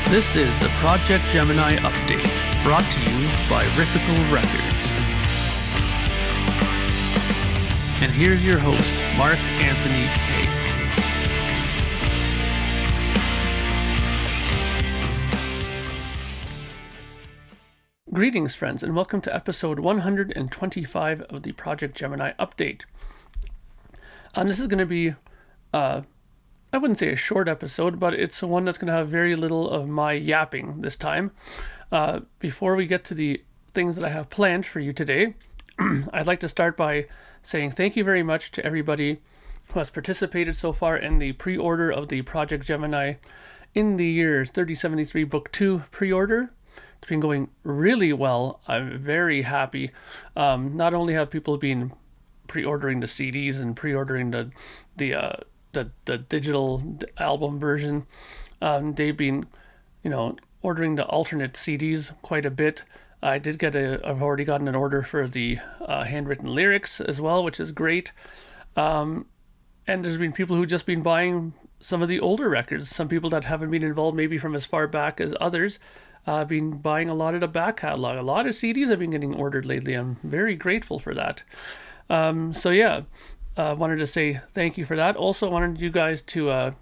This is the Projekt Gemineye update, brought to you by Riffical Records. And here's your host, Mark Anthony K. Greetings, friends, and welcome to episode 125 of the Projekt Gemineye update. This is going to be I wouldn't say a short episode, but it's one that's going to have very little of my yapping this time. Before we get to the things that I have planned for you today, I'd like to start by saying thank you very much to everybody who has participated so far in the pre-order of the Projekt Gemineye in the years 3073 Book 2 pre-order. It's been going really well. I'm very happy. Not only have people been pre-ordering the CDs and pre-ordering the digital album version. They've been, ordering the alternate CDs quite a bit. I've already gotten an order for the handwritten lyrics as well, which is great. And there's been people who've just been buying some of the older records. Some people that haven't been involved maybe from as far back as others have been buying a lot of the back catalog. A lot of CDs have been getting ordered lately. I'm very grateful for that. Wanted to say thank you for that. Also wanted you guys to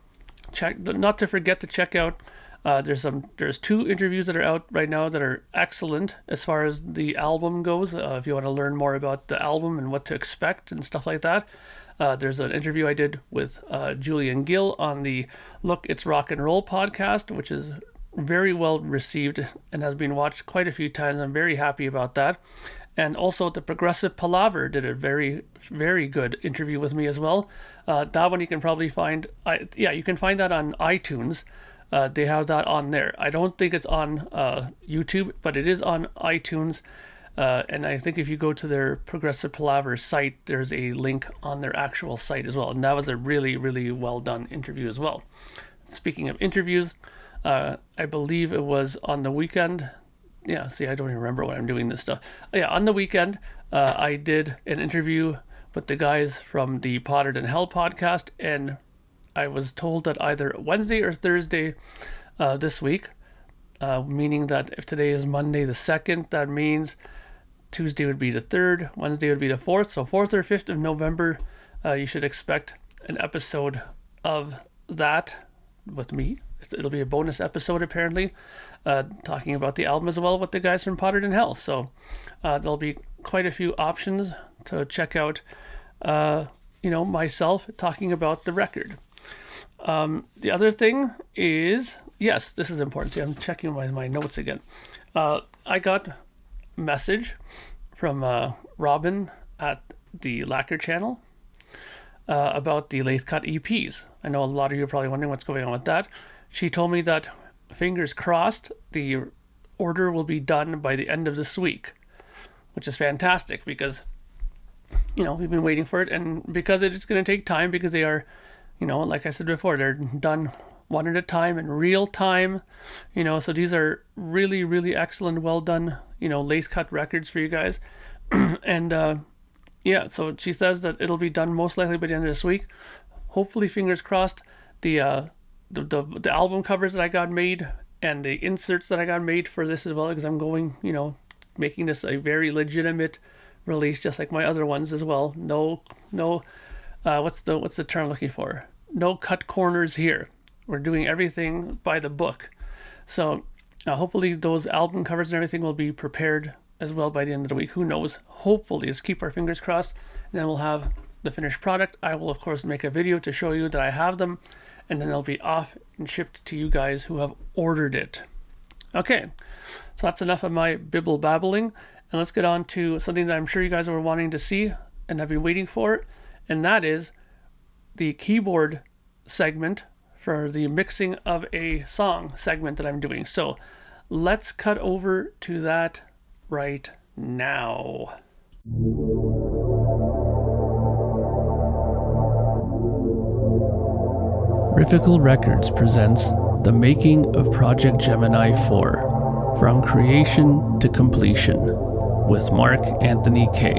not to forget to check out. There's two interviews that are out right now that are excellent as far as the album goes. If you want to learn more about the album and what to expect and stuff like that, there's an interview I did with Julian Gill on the Look It's Rock and Roll podcast, which is very well received and has been watched quite a few times. I'm very happy about that. And also the Progressive Palaver did a very, very good interview with me as well. That one you can probably find. You can find that on iTunes. They have that on there. I don't think it's on YouTube, but it is on iTunes. And I think if you go to their Progressive Palaver site, there's a link on their actual site as well. And that was a really, really well done interview as well. Speaking of interviews, I believe it was on the weekend. Yeah, see, I don't even remember when I'm doing this stuff. On the weekend, I did an interview with the guys from the Pottered in Hell podcast, and I was told that either Wednesday or Thursday this week, meaning that if today is Monday the 2nd, that means Tuesday would be the 3rd, Wednesday would be the 4th, so 4th or 5th of November, you should expect an episode of that with me. It'll be a bonus episode, apparently, talking about the album as well with the guys from Pottered in Hell. So there'll be quite a few options to check out, myself talking about the record. The other thing is, yes, this is important. See, I'm checking my notes again. I got a message from Robin at the Lacquer channel about the Lathe Cut EPs. I know a lot of you are probably wondering what's going on with that. She told me that, fingers crossed, the order will be done by the end of this week, which is fantastic because, we've been waiting for it, and because it is going to take time because they are, like I said before, they're done one at a time in real time, so these are really, really excellent, well done, lace cut records for you guys. And, so she says that it'll be done most likely by the end of this week. Hopefully, fingers crossed, the album covers that I got made and the inserts that I got made for this as well, because I'm going, making this a very legitimate release, just like my other ones as well. No, what's the term I'm looking for? No cut corners here. We're doing everything by the book. So hopefully those album covers and everything will be prepared as well by the end of the week. Who knows? Hopefully, let's keep our fingers crossed. And then we'll have the finished product. I will, of course, make a video to show you that I have them, and then they'll be off and shipped to you guys who have ordered it. Okay, so that's enough of my bibble babbling, and let's get on to something that I'm sure you guys were wanting to see and have been waiting for, and that is the keyboard segment for the mixing of a song segment that I'm doing. So let's cut over to that right now. Riffical Records presents The Making of Projekt Gemineye 4, From Creation to Completion, with Mark Anthony K.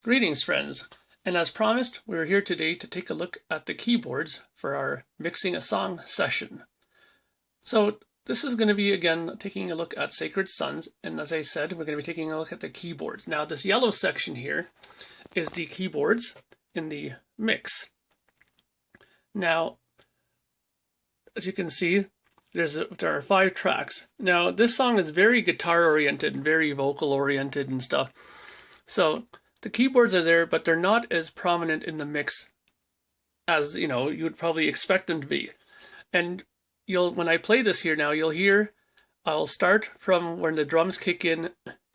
Greetings, friends, And as promised, we're here today to take a look at the keyboards for our Mixing a Song session. So this is going to be, again, taking a look at Sacred Sons. And as I said, we're going to be taking a look at the keyboards. Now, this yellow section here is the keyboards in the mix. Now, as you can see, there are 5 tracks. Now, this song is very guitar-oriented and very vocal-oriented and stuff. So the keyboards are there, but they're not as prominent in the mix as, you would probably expect them to be. And when I play this here now, you'll hear I'll start from when the drums kick in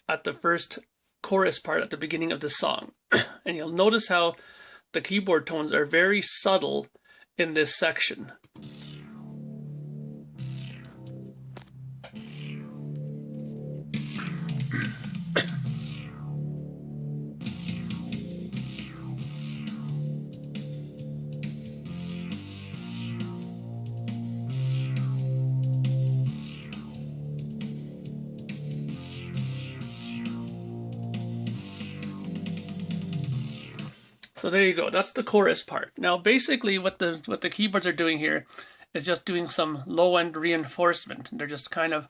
at the first chorus part at the beginning of the song. And you'll notice how the keyboard tones are very subtle in this section. So there you go. That's the chorus part. Now, basically, what the keyboards are doing here is just doing some low-end reinforcement. They're just kind of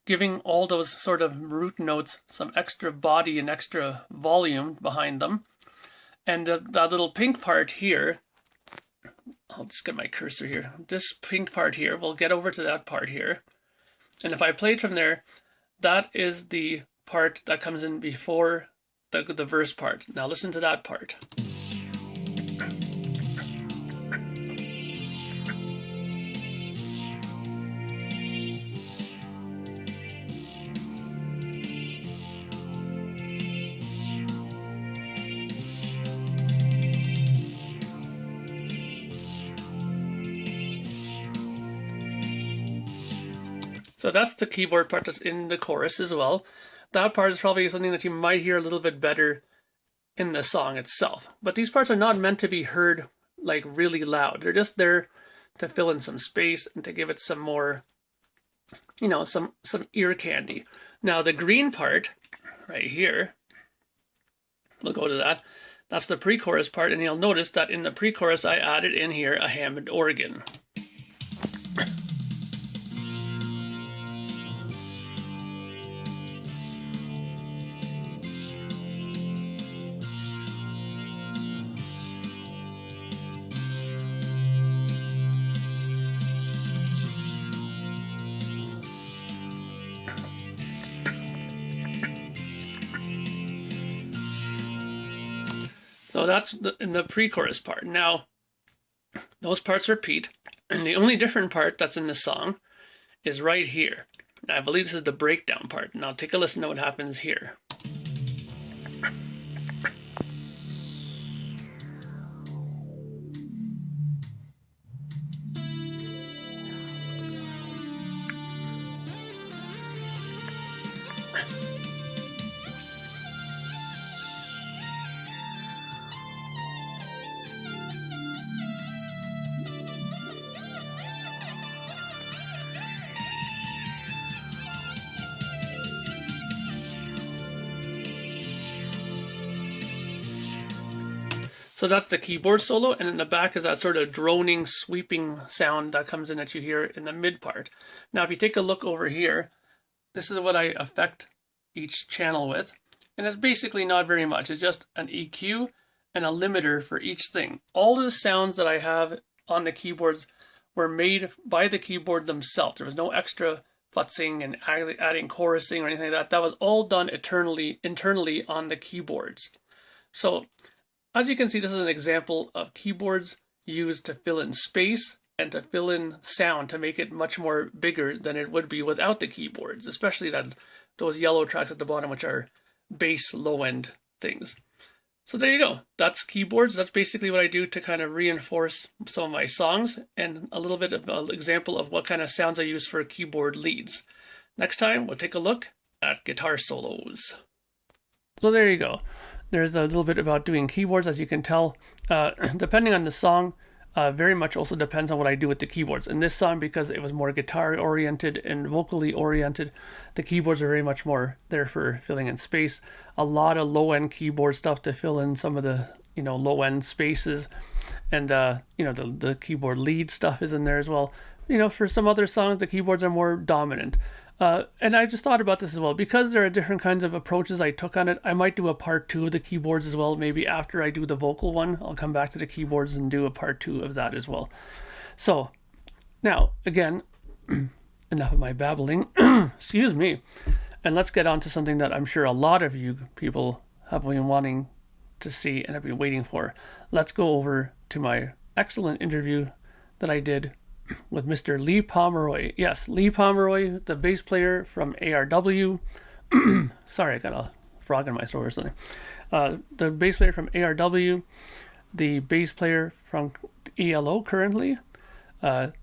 giving all those sort of root notes some extra body and extra volume behind them. And that little pink part here, I'll just get my cursor here. This pink part here, we'll get over to that part here. And if I play it from there, that is the part that comes in before the verse part. Now listen to that part. So that's the keyboard part that's in the chorus as well. That part is probably something that you might hear a little bit better in the song itself. But these parts are not meant to be heard like really loud. They're just there to fill in some space and to give it some more, some ear candy. Now the green part right here, we'll go to that. That's the pre-chorus part, and you'll notice that in the pre-chorus I added in here a Hammond organ. So that's in the pre-chorus part. Now, those parts repeat, and the only different part that's in the song is right here. Now, I believe this is the breakdown part. Now, take a listen to what happens here. So that's the keyboard solo, and in the back is that sort of droning, sweeping sound that comes in that you hear in the mid part. Now, if you take a look over here, this is what I affect each channel with, and it's basically not very much. It's just an EQ and a limiter for each thing. All of the sounds that I have on the keyboards were made by the keyboard themselves. There was no extra futzing and adding chorusing or anything like that. That was all done internally on the keyboards. So, as you can see, this is an example of keyboards used to fill in space and to fill in sound to make it much more bigger than it would be without the keyboards, especially those yellow tracks at the bottom, which are bass low-end things. So there you go. That's keyboards. That's basically what I do to kind of reinforce some of my songs, and a little bit of an example of what kind of sounds I use for keyboard leads. Next time, we'll take a look at guitar solos. So there you go. There's a little bit about doing keyboards, as you can tell. Depending on the song, very much also depends on what I do with the keyboards. In this song, because it was more guitar-oriented and vocally oriented, the keyboards are very much more there for filling in space. A lot of low-end keyboard stuff to fill in some of the low end spaces, and the keyboard lead stuff is in there as well. For some other songs, the keyboards are more dominant. And I just thought about this as well, because there are different kinds of approaches I took on it. I might do a part 2 of the keyboards as well. Maybe after I do the vocal one, I'll come back to the keyboards and do a part 2 of that as well. So now, again, enough of my babbling. Excuse me. And let's get on to something that I'm sure a lot of you people have been wanting to see and have been waiting for. Let's go over to my excellent interview that I did with Mr. Lee Pomeroy. Yes, Lee Pomeroy, the bass player from ARW. Sorry, I got a frog in my throat or something. The bass player from ARW, the bass player from ELO currently.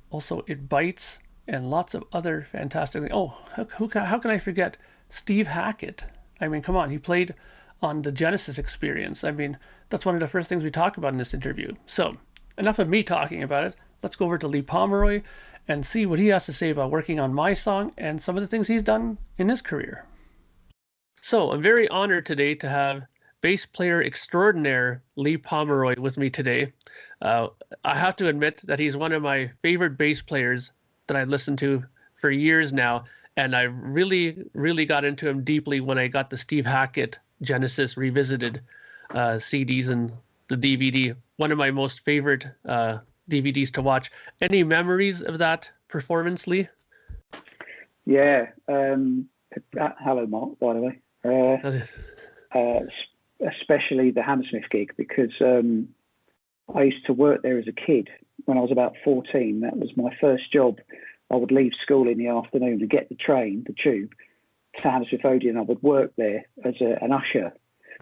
Also, It Bites, and lots of other fantastic things. Oh, how can I forget Steve Hackett? I mean, come on, he played on the Genesis Experience. I mean, that's one of the first things we talk about in this interview. So, enough of me talking about it. Let's go over to Lee Pomeroy and see what he has to say about working on my song and some of the things he's done in his career. So, I'm very honored today to have bass player extraordinaire Lee Pomeroy with me today. I have to admit that he's one of my favorite bass players that I've listened to for years now, and I really, really got into him deeply when I got the Steve Hackett Genesis Revisited CDs and the DVD. One of my most favorite DVDs to watch. Any memories of that performance, Lee? Yeah. Hello, Mark, by the way. Especially the Hammersmith gig, because I used to work there as a kid when I was about 14. That was my first job. I would leave school in the afternoon to get the tube, to Hammersmith Odeon. I would work there as an usher.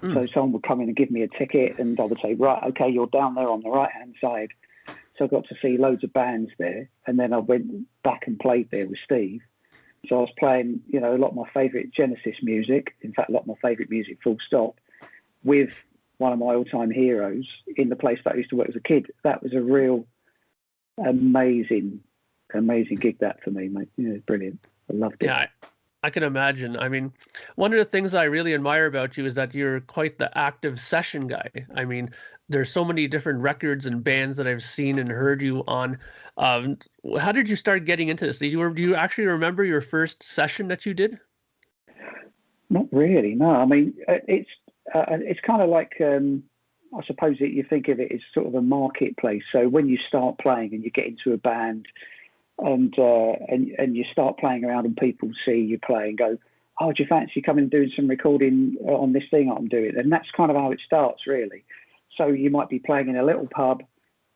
So someone would come in and give me a ticket, and I would say, right, okay, you're down there on the right-hand side. So I got to see loads of bands there, and then I went back and played there with Steve. So I was playing, a lot of my favourite Genesis music, in fact, a lot of my favourite music, full stop, with one of my all-time heroes in the place that I used to work as a kid. That was a real amazing gig, that, for me, mate. It was brilliant. I loved it. Yeah, I can imagine. I mean, one of the things I really admire about you is that you're quite the active session guy. I mean, there's so many different records and bands that I've seen and heard you on. How did you start getting into this? Do you actually remember your first session that you did? Not really, no. I mean, it's kind of like, I suppose that you think of it as sort of a marketplace. So when you start playing and you get into a band, and you start playing around and people see you play and go, oh, do you fancy coming and doing some recording on this thing I'm doing? And that's kind of how it starts, really. So you might be playing in a little pub,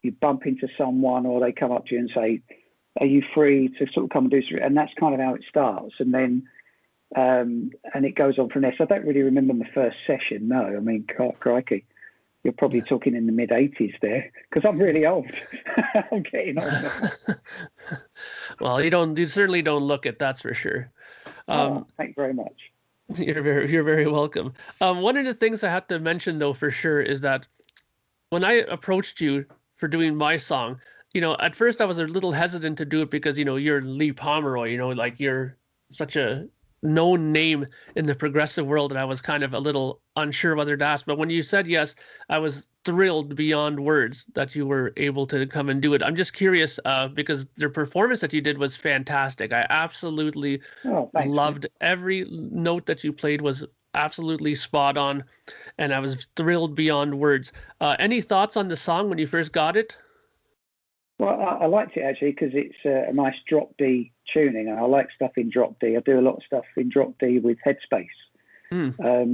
you bump into someone, or they come up to you and say, are you free to sort of come and do something? And that's kind of how it starts. And then and it goes on from there. So I don't really remember my first session, no. I mean, crikey. You're probably talking in the mid-'80s there, because I'm really old. I'm getting old now. Well, you certainly don't look it, that's for sure. Thank you very much. You're very welcome. One of the things I have to mention, though, for sure, is that when I approached you for doing my song, at first I was a little hesitant to do it because, you're Lee Pomeroy, like you're such a known name in the progressive world, and I was kind of a little unsure whether to ask. But when you said yes, I was thrilled beyond words that you were able to come and do it. I'm just curious because the performance that you did was fantastic. I absolutely loved every note that you played was absolutely spot on, and I was thrilled beyond words. Any thoughts on the song when you first got it? Well, I liked it actually because it's a nice drop D tuning, and I like stuff in drop D. I do a lot of stuff in drop D with Headspace.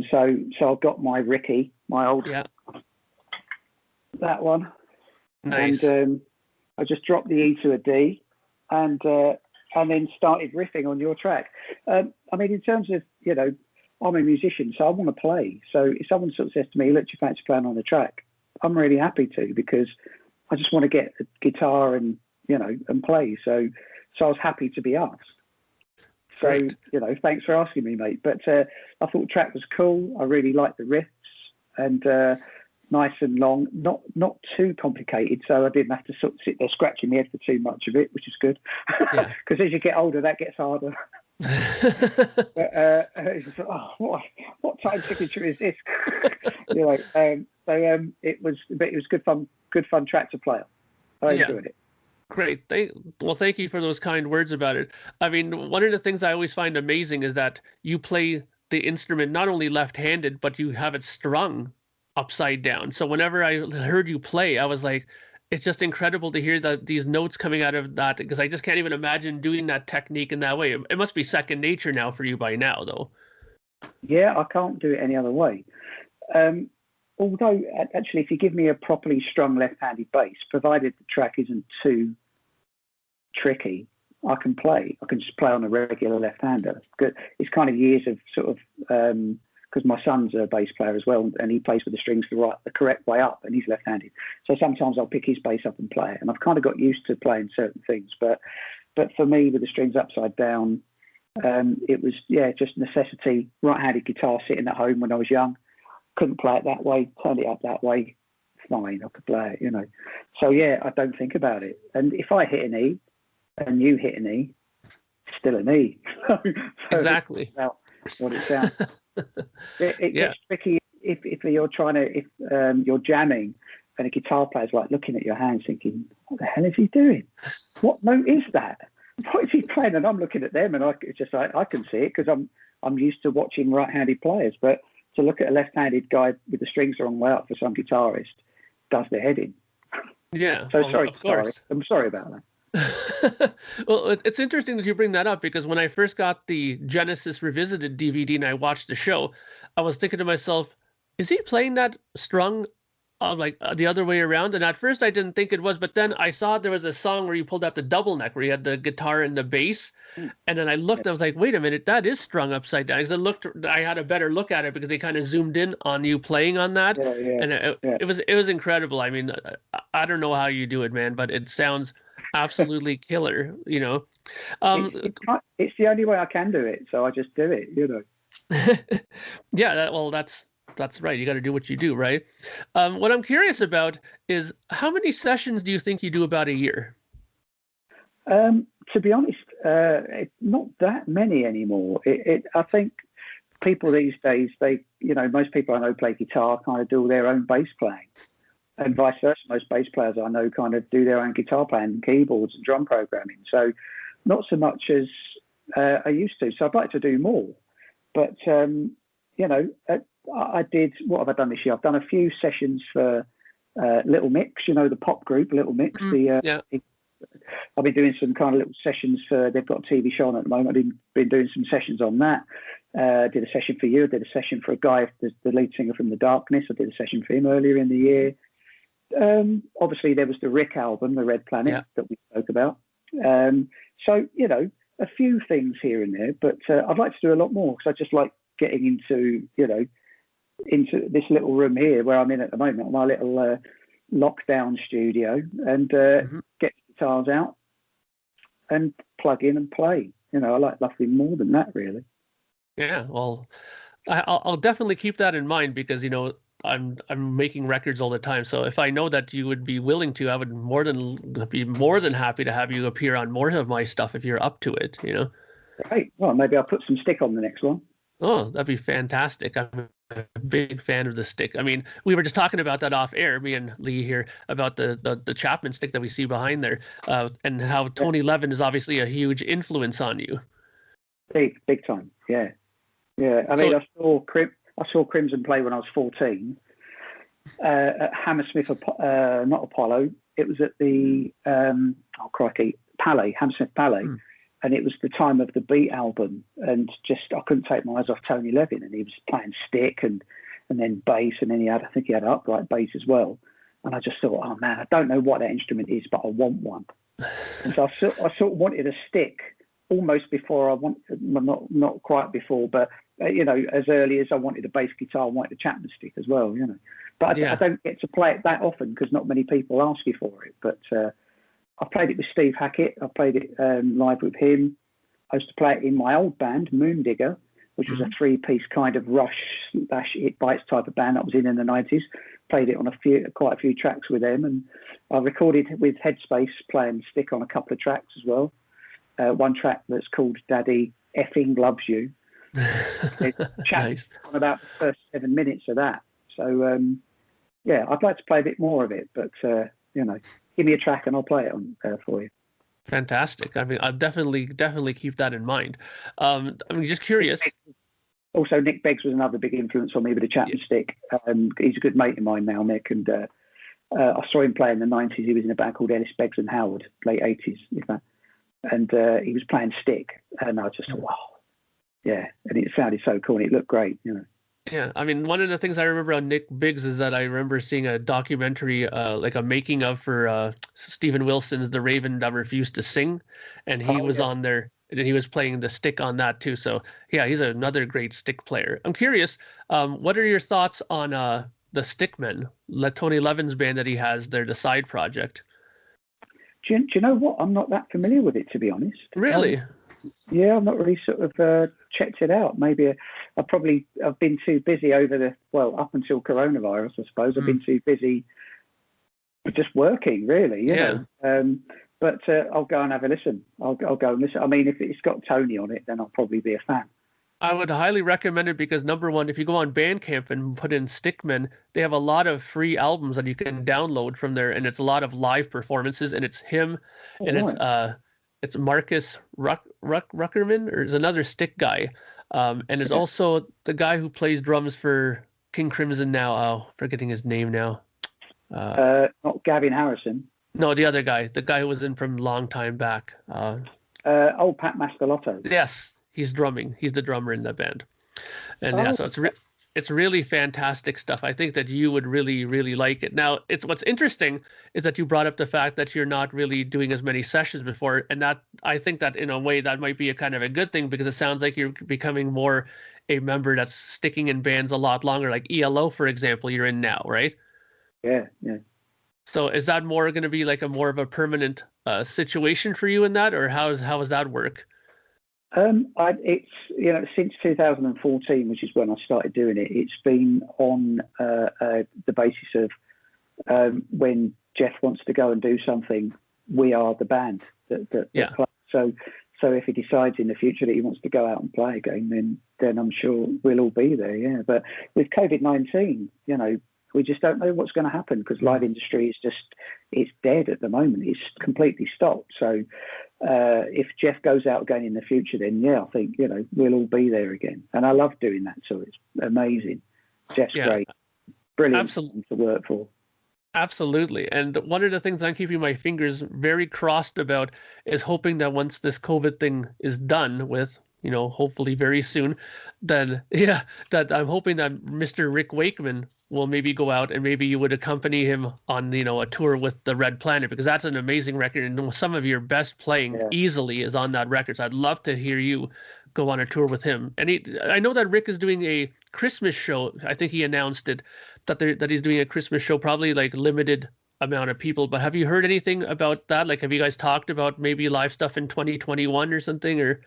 So I've got my Ricky, my old that one, nice. And I just dropped the E to a D, and then started riffing on your track. I mean, in terms of I'm a musician, so I want to play. So if someone sort of says to me, "Look, you fancy playing on the track?" I'm really happy to, because I just want to get a guitar and and play. So I was happy to be asked. So Great. Thanks for asking me, mate. But I thought the track was cool. I really liked the riffs, and nice and long, not too complicated. So I didn't have to sort of sit there scratching my head for too much of it, which is good. Because as you get older, that gets harder. But it's like, oh, what time signature is this? But it was good fun track to play on. I Yeah. enjoyed it. Great. Thank you for those kind words about it. I mean, one of the things I always find amazing is that you play the instrument not only left-handed, but you have it strung upside down. So whenever I heard you play, I was like, it's just incredible to hear that these notes coming out of that, because I just can't even imagine doing that technique in that way. It must be second nature now for you by now, though. Yeah, I can't do it any other way. Um, Although, actually, if you give me a properly strung left-handed bass, provided the track isn't too tricky, I can play. I can just play on a regular left-hander. It's kind of years of sort of because my son's a bass player as well, and he plays with the strings the correct way up, and he's left-handed. So sometimes I'll pick his bass up and play it, and I've kind of got used to playing certain things. But for me, with the strings upside down, it was just necessity. Right-handed guitar sitting at home when I was young, couldn't play it that way. Turned it up that way, fine, I could play it. So yeah, I don't think about it. And if I hit an E and you hit an E, still an E. So Exactly. About what it sounds. It Yeah. gets tricky if you're you're jamming and a guitar player's like looking at your hands thinking, what the hell is he doing? What note is that? What is he playing? And I'm looking at them and I can see it because I'm used to watching right-handed players. But to look at a left-handed guy with the strings the wrong way up for some guitarist does their head in. Yeah. So Well, sorry, of course. I'm sorry about that. Well, it's interesting that you bring that up because when I first got the Genesis Revisited DVD and I watched the show, I was thinking to myself, is he playing that strung the other way around? And at first I didn't think it was, but then I saw there was a song where you pulled out the double neck where you had the guitar and the bass. And then I looked, I was like, wait a minute, that is strung upside down. Because I had a better look at it because they kind of zoomed in on you playing on that. And it was incredible. I mean, I don't know how you do it, man, but it sounds absolutely killer. It's the only way I can do it, so I just do it. Yeah, that's right. You got to do what you do, right? What I'm curious about is how many sessions do you think you do about a year? To be honest, not that many anymore. I think people these days, most people I know play guitar, kind of do their own bass playing, and vice versa. Most bass players I know kind of do their own guitar playing, and keyboards and drum programming. So not so much as I used to. So I'd like to do more, but I did. What have I done this year? I've done a few sessions for Little Mix. The pop group Little Mix. Yeah. I've been doing some kind of little sessions for. They've got a TV show on at the moment. I've been doing some sessions on that. Did a session for you. I did a session for a guy, the lead singer from The Darkness. I did a session for him earlier in the year. Obviously, there was the Rick album, The Red Planet, that we spoke about. So a few things here and there, but I'd like to do a lot more because I just like getting into this little room here where I'm in at the moment, my little lockdown studio, and get guitars out and plug in and play. I like nothing more than that, really. Yeah, well, I'll definitely keep that in mind because I'm making records all the time. So if I know that you would be willing to, I would be more than happy to have you appear on more of my stuff if you're up to it. Right. Well, maybe I'll put some stick on the next one. Oh, that'd be fantastic. I'm a big fan of the stick. I mean, we were just talking about that off air, me and Lee here, about the Chapman stick that we see behind there, and how Tony Levin is obviously a huge influence on you. Big time. Yeah. I mean, I saw Crimson play when I was 14 at Hammersmith, not Apollo. It was at the Palais, Hammersmith Palais. And it was the time of the Beat album, and just I couldn't take my eyes off Tony Levin, and he was playing stick and then bass, and then I think he had upright bass as well. And I just thought, oh man, I don't know what that instrument is, but I want one. And so I sort of wanted a stick almost before I wanted, not quite before, but as early as I wanted a bass guitar, I wanted a Chapman stick as well, But I don't get to play it that often because not many people ask you for it, but. I played it with Steve Hackett. I played it live with him. I used to play it in my old band, Moondigger, which was a three-piece kind of Rush/It Bites type of band that was in the 90s. Played it on quite a few tracks with them. And I recorded with Headspace playing stick on a couple of tracks as well. One track that's called Daddy effing loves you. Chat Nice. on about the first 7 minutes of that. So yeah, I'd like to play a bit more of it, but give me a track and I'll play it on for you. Fantastic. I mean, I'll definitely keep that in mind. I'm just curious. Also, Nick Beggs was another big influence on me with the chat and stick. He's a good mate of mine now, Nick, and I saw him play in the 90s. He was in a band called Ellis, Beggs and Howard, late 80s, if that. And he was playing stick, and I just thought, wow, yeah. And it sounded so cool, and it looked great, Yeah, I mean, one of the things I remember on Nick Biggs is that I remember seeing a documentary, like a making of for Stephen Wilson's The Raven That Refused to Sing, and he was on there, and he was playing the stick on that too. So yeah, he's another great stick player. I'm curious, what are your thoughts on the Stickmen, Tony Levin's band that he has there, the side project? Do you know what? I'm not that familiar with it, to be honest. Really? Yeah, I've not really sort of checked it out. Maybe I've been too busy up until coronavirus, I suppose. I've been too busy just working, really, you know. But I'll go and have a listen. I'll go and listen. I mean, if it's got Tony on it, then I'll probably be a fan. I would highly recommend it because number one, if you go on Bandcamp and put in Stickmen, they have a lot of free albums that you can download from there, and it's a lot of live performances, and it's him, it's Marcus Ruckerman, or is another stick guy, and there's also the guy who plays drums for King Crimson now. Oh, forgetting his name now. Not Gavin Harrison. No, the other guy, the guy who was in from long time back. Pat Mastelotto. Yes. He's drumming. He's the drummer in the band, and so it's really fantastic stuff. I think that you would really, really like it. Now, what's interesting is that you brought up the fact that you're not really doing as many sessions before, and that I think that in a way that might be a kind of a good thing because it sounds like you're becoming more a member that's sticking in bands a lot longer, like ELO, for example, you're in now, right? Yeah. So is that more going to be like a more of a permanent situation for you in that, or how does that work? It's since 2014, which is when I started doing it. It's been on the basis of when Jeff wants to go and do something, we are the band that play. So if he decides in the future that he wants to go out and play again, then I'm sure we'll all be there. Yeah, but with COVID-19, we just don't know what's going to happen because live industry it's dead at the moment. It's completely stopped. So if Jeff goes out again in the future, then I think we'll all be there again. And I love doing that. So it's amazing. Jeff's great, brilliant to work for. Absolutely. And one of the things I'm keeping my fingers very crossed about is hoping that once this COVID thing is done with, hopefully very soon, then that I'm hoping that Mr. Rick Wakeman will maybe go out and maybe you would accompany him on, a tour with the Red Planet, because that's an amazing record and some of your best playing easily is on that record. So I'd love to hear you go on a tour with him. And I know that Rick is doing a Christmas show. I think he announced it that he's doing a Christmas show, probably like limited amount of people. But have you heard anything about that? Like, have you guys talked about maybe live stuff in 2021 or something? Or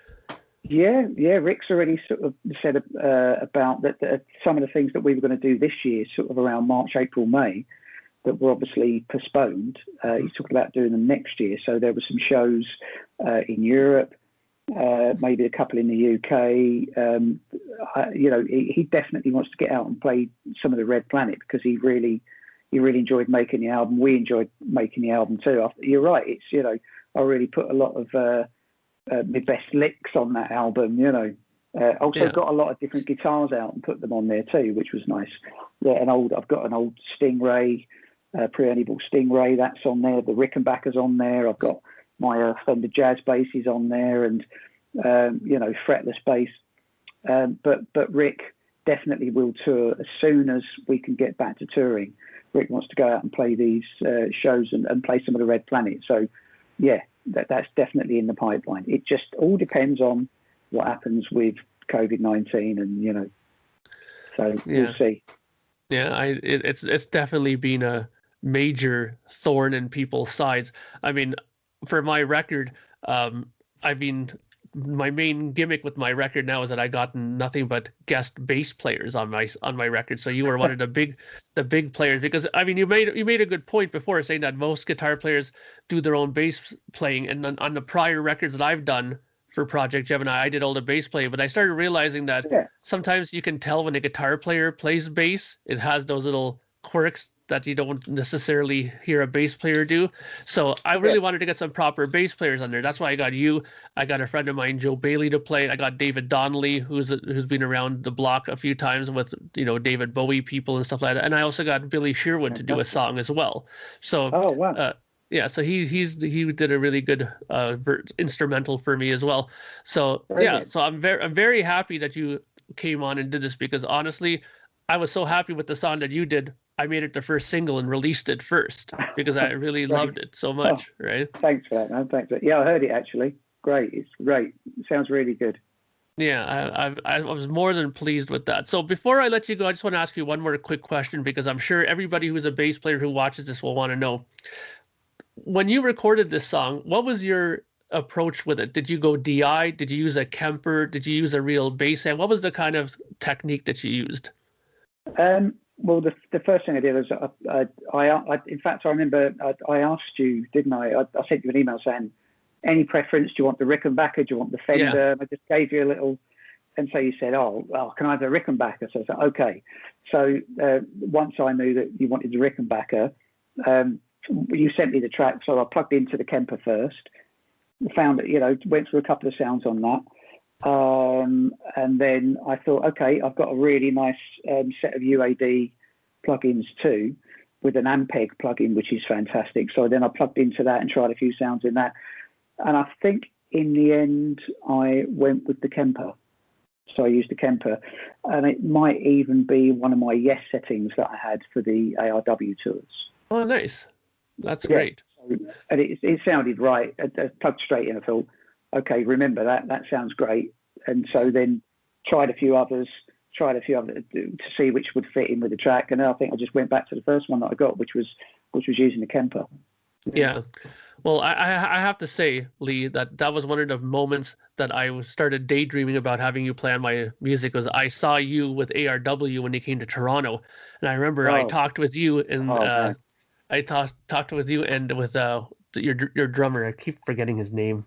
Yeah. Rick's already sort of said about that some of the things that we were going to do this year, sort of around March, April, May, that were obviously postponed. He's talking about doing them next year. So there were some shows in Europe, maybe a couple in the UK. He definitely wants to get out and play some of the Red Planet because he really enjoyed making the album. We enjoyed making the album too. You're right. It's I really put a lot of my best licks on that album, Also got a lot of different guitars out and put them on there too, which was nice. Yeah, I've got an old Stingray, preamble Stingray, that's on there. The Rickenbacker's on there. I've got my Fender Jazz basses on there, and fretless bass. But Rick definitely will tour as soon as we can get back to touring. Rick wants to go out and play these shows and play some of the Red Planet. So yeah. That's definitely in the pipeline. It just all depends on what happens with COVID-19, and so we'll see. Yeah, it's definitely been a major thorn in people's sides. I mean, for my record, my main gimmick with my record now is that I got nothing but guest bass players on my record. So you were one of the big players, because I mean you made a good point before saying that most guitar players do their own bass playing, and on the prior records that I've done, for Projekt Gemini. I did all the bass play, but I started realizing that sometimes you can tell when a guitar player plays bass, it has those little quirks that you don't necessarily hear a bass player do. So I really wanted to get some proper bass players on there. That's why I got you. I got a friend of mine, Joe Bailey, to play. I got David Donnelly, who's been around the block a few times with, you know, David Bowie people and stuff like that. And I also got Billy Sherwood to do a song as well. So yeah, so he did a really good instrumental for me as well. So so I'm very happy that you came on and did this, because honestly, I was so happy with the song that you did. I made it the first single and released it first because I really loved it so much. Right? Thanks for that, man. Thanks. Yeah, I heard it actually. Great. It's great. It sounds really good. Yeah, I was more than pleased with that. So before I let you go, I just want to ask you one more quick question, because I'm sure everybody who's a bass player who watches this will want to know. When you recorded this song, what was your approach with it? Did you go DI? Did you use a Kemper? Did you use a real bass amp? What was the kind of technique that you used? Well, the first thing I did was I in fact, I remember I asked you, didn't I? I sent you an email saying, any preference? Do you want the Rickenbacker? Do you want the Fender? I just gave you a little, and so you said, oh, can I have the Rickenbacker? So I said, okay. So once I knew that you wanted the Rickenbacker, you sent me the track, so I plugged into the Kemper first, found it, went through a couple of sounds on that. And then I thought, okay, I've got a really nice set of UAD plugins too, with an Ampeg plugin, which is fantastic. So then I plugged into that and tried a few sounds in that. And I think in the end, I went with the Kemper. So I used the Kemper. And it might even be one of my Yes settings that I had for the ARW tours. Oh, nice. That's great. And it sounded right. I plugged straight in. I thought, okay, remember that. That sounds great. And so then tried a few others to see which would fit in with the track. And then I think I just went back to the first one that I got, which was using the Kemper. Yeah. Well, I have to say, Lee, that was one of the moments that I started daydreaming about having you play on my music. Was I saw you with ARW when they came to Toronto, and I remember I talked with you and I talked with you and with your drummer. I keep forgetting his name.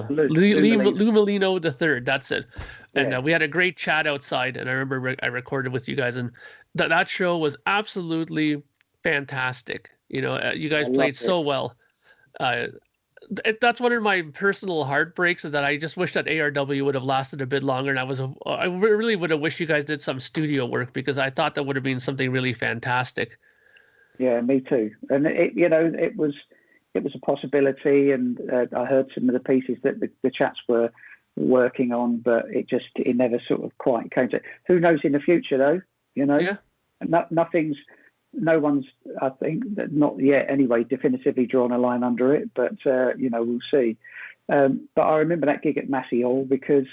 Lou Molino III. That's it. And we had a great chat outside. And I remember I recorded with you guys, and that show was absolutely fantastic. You guys played so well. That's one of my personal heartbreaks, is that I just wish that ARW would have lasted a bit longer. And I really would have wished you guys did some studio work, because I thought that would have been something really fantastic. Yeah, me too. And it was a possibility, and I heard some of the pieces that the chaps were working on, but it never sort of quite came to. Who knows in the future though? Yeah. No one's, I think, not yet anyway, definitively drawn a line under it, but we'll see. But I remember that gig at Massey Hall because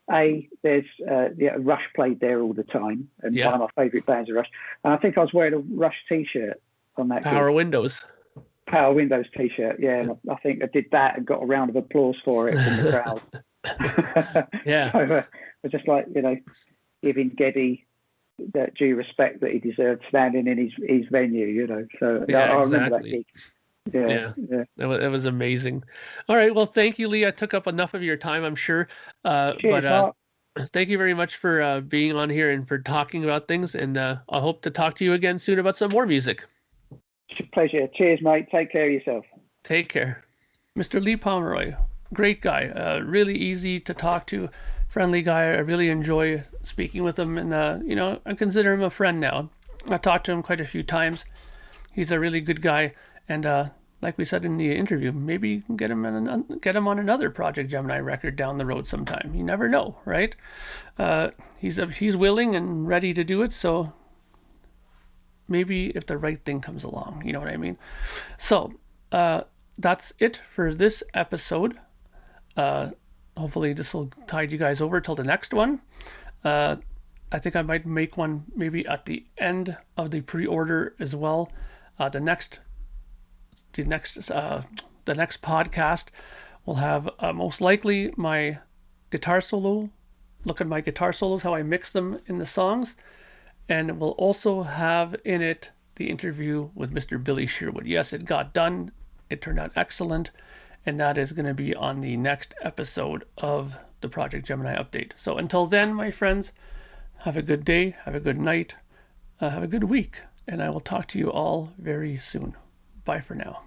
there's Rush played there all the time, and one of my favourite bands is Rush, and I think I was wearing a Rush T-shirt on that Power gig. Power Windows T-shirt, and I think I did that and got a round of applause for it from the crowd. Yeah. So I was just like, giving Geddy that due respect that he deserved standing in his venue, So I remember that gig. Yeah. It was amazing. All right, well, thank you, Lee. I took up enough of your time, I'm sure. Cheers, Mark. Thank you very much for being on here and for talking about things. And I hope to talk to you again soon about some more music. It's a pleasure. Cheers, mate. Take care of yourself. Take care. Mr. Lee Pomeroy, great guy. Really easy to talk to, friendly guy. I really enjoy speaking with him, and I consider him a friend now. I talked to him quite a few times. He's a really good guy, and like we said in the interview, maybe you can get him on another Projekt Gemineye record down the road sometime. You never know, right? He's willing and ready to do it, so maybe if the right thing comes along, you know what I mean? So that's it for this episode. Hopefully this will tide you guys over till the next one. I think I might make one maybe at the end of the pre-order as well. The next podcast will have most likely my guitar solo. Look at my guitar solos, how I mix them in the songs. And we'll also have in it the interview with Mr. Billy Sherwood. Yes, it got done. It turned out excellent. and that is going to be on the next episode of the Projekt Gemineye update. So until then, my friends, have a good day, have a good night, have a good week, and I will talk to you all very soon. Bye for now.